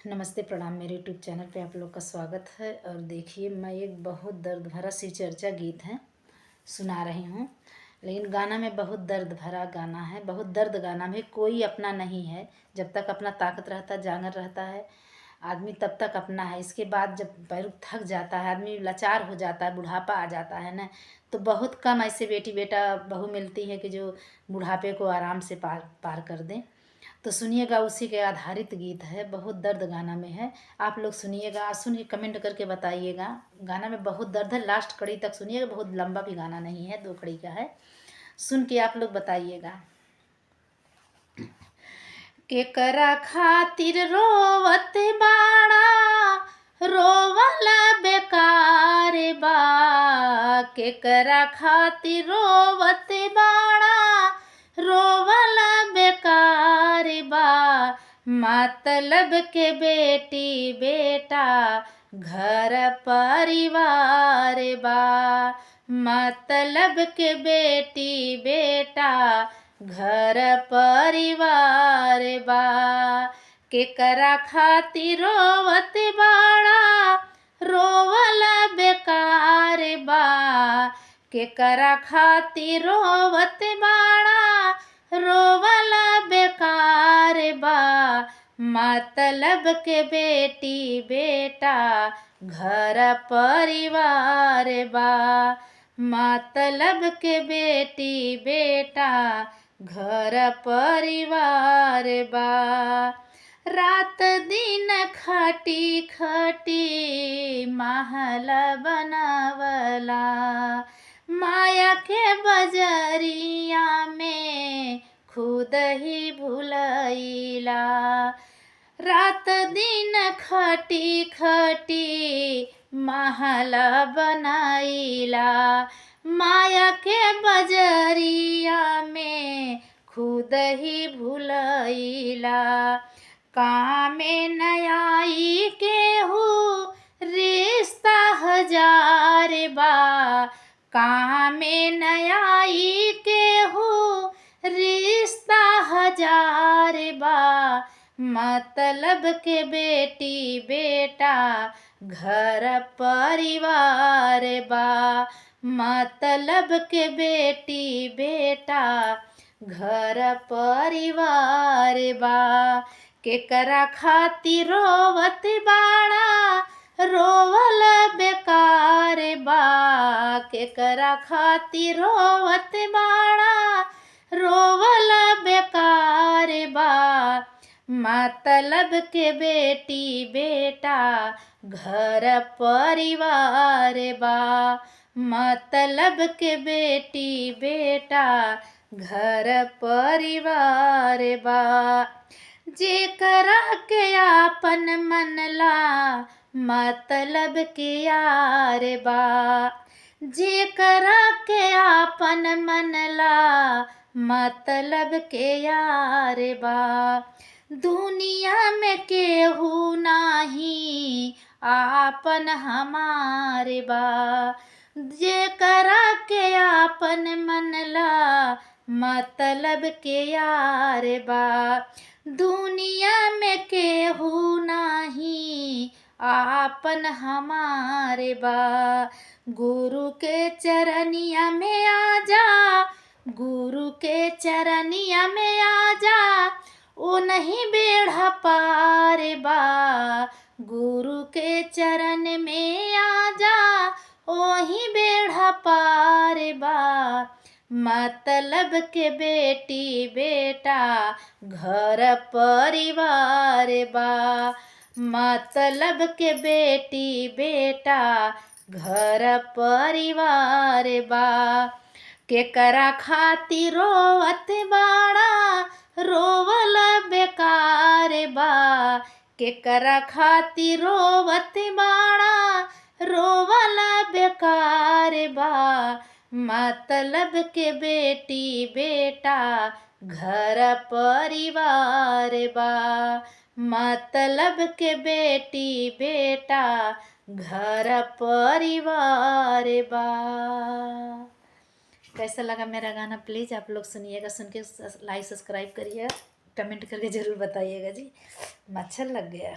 नमस्ते प्रणाम। मेरे यूट्यूब चैनल पे आप लोग का स्वागत है। और देखिए, मैं एक बहुत दर्द भरा शिव चर्चा गीत है सुना रही हूँ। लेकिन गाना में बहुत दर्द भरा गाना है, बहुत दर्द गाना में कोई अपना नहीं है। जब तक अपना ताकत रहता है, जांगर रहता है आदमी, तब तक अपना है। इसके बाद जब पैर थक जाता है, आदमी लाचार हो जाता है, बुढ़ापा आ जाता है ना, तो बहुत कम ऐसे बेटी बेटा बहू मिलती है कि जो बुढ़ापे को आराम से पार कर दें। तो सुनिएगा, उसी के आधारित गीत है, बहुत दर्द गाना में है। आप लोग सुनिएगा, सुनिए, कमेंट करके बताइएगा। गाना में बहुत दर्द है, लास्ट कड़ी तक सुनिएगा। बहुत लंबा भी गाना नहीं है, 2 कड़ी का है। सुन के आप लोग बताइएगा। केकरा खातिर रोवत बाड़ा, रोवल बेकार बा। केकरा खातिर रोवत बाड़ा, रोवल बेकार बा। मतलब के बेटी बेटा घर परिवार बा। मतलब के बेटी बेटा घर परिवार बा। केकरा खातिर रोवत बाड़ा, रोवल बेकार बा। केकरा खातिर रोवत बाड़ा, रोवल बेकार बा। मतलब के बेटी बेटा घर परिवार बा। मतलब के बेटी बेटा घर परिवार बा। रात दिन खटी खटी महल बनावला, माया के बजरिया में खुद ही भुलैला। रात दिन खटी खटी महल बनाइला, माया के बजरिया में खुद ही भुलैला। कामे नयाई केहू रिश्ता हजार बा। कामे नयाई केहू रिश्ता हजार बा। मतलब के बेटी बेटा घर परिवार बा। मतलब के बेटी बेटा घर परिवार बा। केकरा खातिर रोवत बाड़ा, रोवल बेकार बा। केकरा खातिर रोवत बाड़ा, रोवल बेकार बा। मतलब के बेटी बेटा घर परिवार बा। मतलब के बेटी बेटा घर परिवार बा। जेकरा के आपन मनला मतलब के यार बा। जेकरा के आपन मनला मतलब के यार बा। दुनिया में केहू नाही आपन हमारे बा। जेकरा के आपन मनला मतलब के यार बा। दुनिया में केहू नाही आपन हमारे बा। गुरु के चरनिया में आजा, गुरु के चरनिया में आजा, ओ नहीं बेड़ा पार बा। गुरु के चरण में आजा, ओही बेड़ा पार बा। मतलब के बेटी बेटा घर परिवार बा। मतलब के बेटी बेटा घर परिवार बा। केकरा खातिर रोवत बाड़ा, रोवल बेकार बा। केकरा खातिर रोवत बाड़ा, रोवल बेकार बा। मतलब के बेटी बेटा घर परिवार बा। मतलब के बेटी बेटा घर परिवार बा। कैसा लगा मेरा गाना, प्लीज़ आप लोग सुनिएगा। सुन के लाइक सब्सक्राइब करिएगा, कमेंट करके ज़रूर बताइएगा जी। अच्छा लग गया।